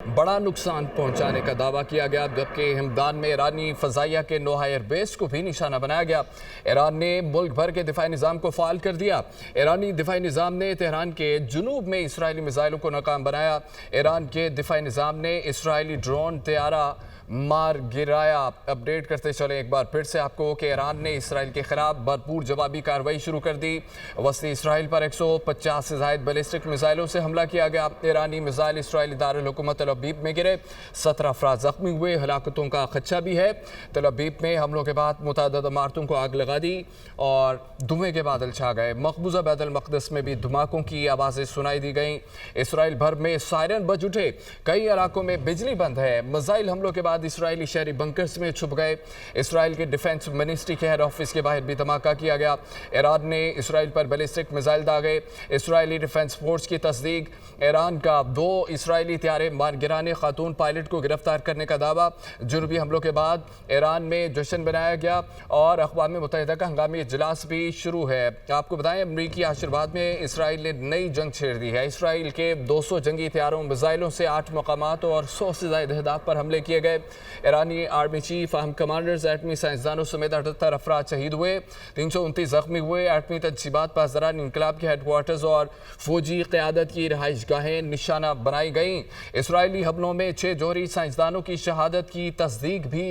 बड़ा नुकसान पहुंचाने का दावा किया गया, जबकि हमदान में ईरानी फ़ज़ाइया के नौहा एयरबेस को भी निशाना बनाया गया। ईरान ने मुल्क भर के दिफाई निज़ाम को फ़ाल कर दिया। ईरानी दिफाई निज़ाम ने तेहरान के जुनूब में इसराइली मिसाइलों को नाकाम बनाया। ईरान के दिफाई निज़ाम ने इसराइली ड्रोन तैयारा मार गिराया। अपडेट करते चले एक बार फिर से आपको कि ईरान ने इसराइल के खिलाफ भरपूर जवाबी कार्रवाई शुरू कर दी। वस्ती इसराइल पर 150 से ज़ायद बैलिस्टिक मिसाइलों से हमला किया गया। ईरानी मिसाइल इसराइली दारुल हुकूमत तल अबीब में गिरे, 17 अफराद जख्मी हुए। हलाकतों का खदशा भी है। तल अबीब में हमलों के बाद मुतअद्दिद इमारतों को आग लगा दी और धुएं के बादल छा गए। मकबूजा बैतुल मक़दस में भी धमाकों की आवाज़ें सुनाई दी गईं। इसराइल भर में सायरन बज उठे। कई इलाकों में बिजली बंद है। मिसाइल हमलों के बाद इसराइली शहरी बंकर्स में छुप गए। इसराइल के डिफेंस मिनिस्ट्री के हेड ऑफिस के बाहर भी धमाका किया गया। ईरान ने इसराइल पर बैलिस्टिक मिसाइल दागे। इसराइली डिफेंस फोर्स की तस्दीक। ईरान का 2 इसराइली त्यारे मार गिराने खातून पायलट को गिरफ्तार करने का दावा। जुनूबी हमलों के बाद ईरान में जश्न बनाया गया और अक़वाम मुत्तहिदा का हंगामी इजलास भी शुरू है। आपको बताएं, अमरीकी आशीर्वाद में इसराइल ने नई जंग छेड़ दी है। इसराइल के 200 जंगी त्यारों मिसाइलों से 8 मकामात और 100 से ज़ायद अहदाफ पर हमले किए गए। ईरानी आर्मी चीफ, अहम कमांडर्स, एटमी साइंसदानों समेत 78 अफराद शहीद हुए, 329 जख्मी हुए। एटमी तजसीबात पासदारान इनकलाब के हेडक्वार्टर्स और फौजी क़यादत की रहाइश गाहें निशाना बनाई गईं। इसराइली हमलों में 6 जोहरी साइंसदानों की शहादत की तस्दीक भी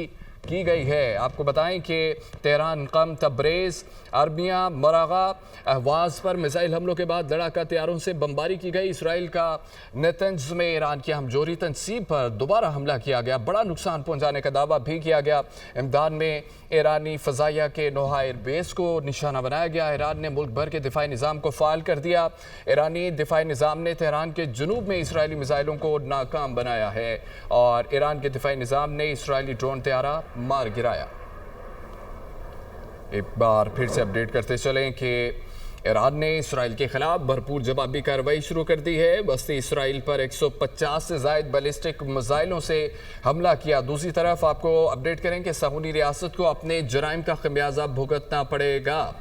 की गई है। आपको बताएं कि तेहरान, कम, तब्रेज़, अरबिया, मरागा, अहवाज़ पर मिसाइल हमलों के बाद लड़ाका तैयारों से बमबारी की गई। इसराइल का नेतन्ज में ईरान की हमजोरी तनसीब पर दोबारा हमला किया गया। बड़ा नुकसान पहुंचाने का दावा भी किया गया। इमदान में ईरानी फ़ज़ाइया के नौहा एयरबेस को निशाना बनाया गया। ईरान ने मुल्क भर के दिफाई निज़ाम को फ़ाल कर दिया। ईरानी दिफाई निज़ाम ने तेहरान के जुनूब में इसराइली मिसाइलों को नाकाम बनाया है और ईरान के दिफाई निज़ाम ने इसराइली ड्रोन तैयारा मार गिराया। एक बार फिर से अपडेट करते चलें कि ईरान ने इसराइल के खिलाफ भरपूर जवाबी कार्रवाई शुरू कर दी है। बस्ती इसराइल पर 150 से ज़ायद बैलिस्टिक मिसाइलों से हमला किया। दूसरी तरफ आपको अपडेट करें कि सहूनी रियासत को अपने जराइम का खमियाजा भुगतना पड़ेगा।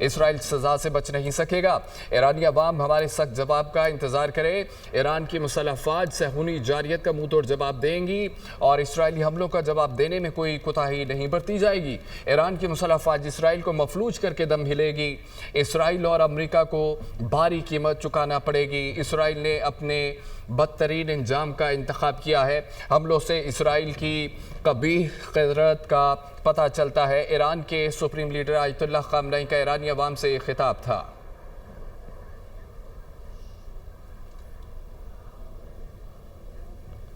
इसराइल सज़ा से बच नहीं सकेगा। ईरानी अवाम हमारे सख्त जवाब का इंतज़ार करे। ईरान की मुसल्लह अफ़वाज सहूनी जारियत का मुँह तोड़ जवाब देंगी और इसराइली हमलों का जवाब देने में कोई कोताही नहीं बरती जाएगी। ईरान की मुसल्लह अफ़वाज इसराइल को मफलूज करके दम हिलेगी। इसराइल और अमेरिका को भारी कीमत चुकाना पड़ेगी। इसराइल ने अपने बदतरीन इंजाम का इंतखाब किया है। हमलों से इसराइल की कबीह क़दरत का पता चलता है। ईरान के सुप्रीम लीडर आयतुल्लाह ख़ामनई का ईरानी अवाम से खिताब था।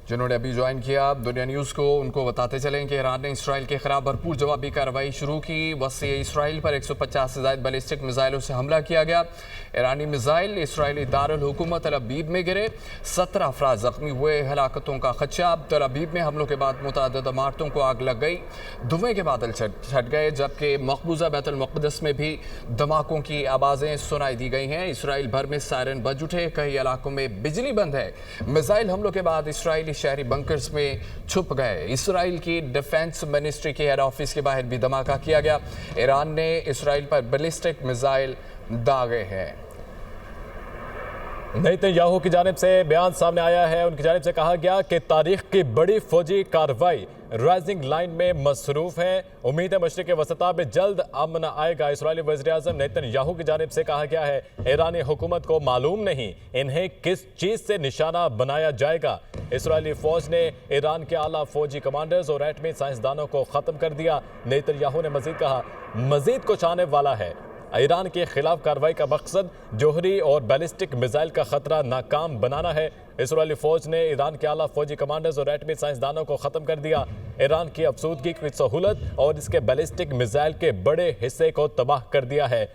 जिन्होंने अभी ज्वाइन किया दुनिया न्यूज़ को, उनको बताते चलें कि ईरान ने इसराइल के खिलाफ भरपूर जवाबी कार्रवाई शुरू की। वस्ती इसराइल पर 150 से ज़ायद बैलिस्टिक मिसाइलों से हमला किया गया। ईरानी मिसाइल इसराइली दारुल हुकूमत तल अबीब में गिरे, 17 अफराद जख्मी हुए। हलाकतों का खदशा। तल अबीब में हमलों के बाद मुतअद्दिद इमारतों को आग लग गई, धुएं के बादल छट गए, जबकि मकबूजा बैतुल मक़दस में भी धमाकों की आवाज़ें सुनाई दी गई हैं। इसराइल भर में सायरन बज उठे। कई इलाकों में बिजली बंद है। मिसाइल हमलों के बाद इसराइली शहरी बंकर्स में छुप गए। इसराइल की डिफेंस मिनिस्ट्री के हेड ऑफिस के बाहर भी धमाका किया गया। ईरान ने इसराइल पर बैलिस्टिक मिसाइल दागे हैं। नेतन्याहू की जानिब से बयान सामने आया है। उनकी जानिब से कहा गया कि तारीख की बड़ी फौजी कार्रवाई राइजिंग लाइन में मसरूफ है। उम्मीद है मशरिक़ वसता में जल्द अमन आएगा। इसराइली वज़ीर-ए-आज़म नेतन्याहू की जानिब से कहा गया है, ईरानी हुकूमत को मालूम नहीं इन्हें किस चीज़ से निशाना बनाया जाएगा। इसराइली फ़ौज ने ईरान के आला फ़ौजी कमांडर्स और एटमी साइंसदानों को ख़त्म कर दिया। नेतन्याहू ने मज़ीद कहा, मज़ीद कुछ आने वाला है। ईरान के खिलाफ कार्रवाई का मकसद जोहरी और बैलिस्टिक मिसाइल का खतरा नाकाम बनाना है। इसराइली फ़ौज ने ईरान के आला फ़ौजी कमांडर्स और एटमी साइंसदानों को ख़त्म कर दिया। ईरान की अफसूदगी की सहूलत और इसके बैलिस्टिक मिसाइल के बड़े हिस्से को तबाह कर दिया है।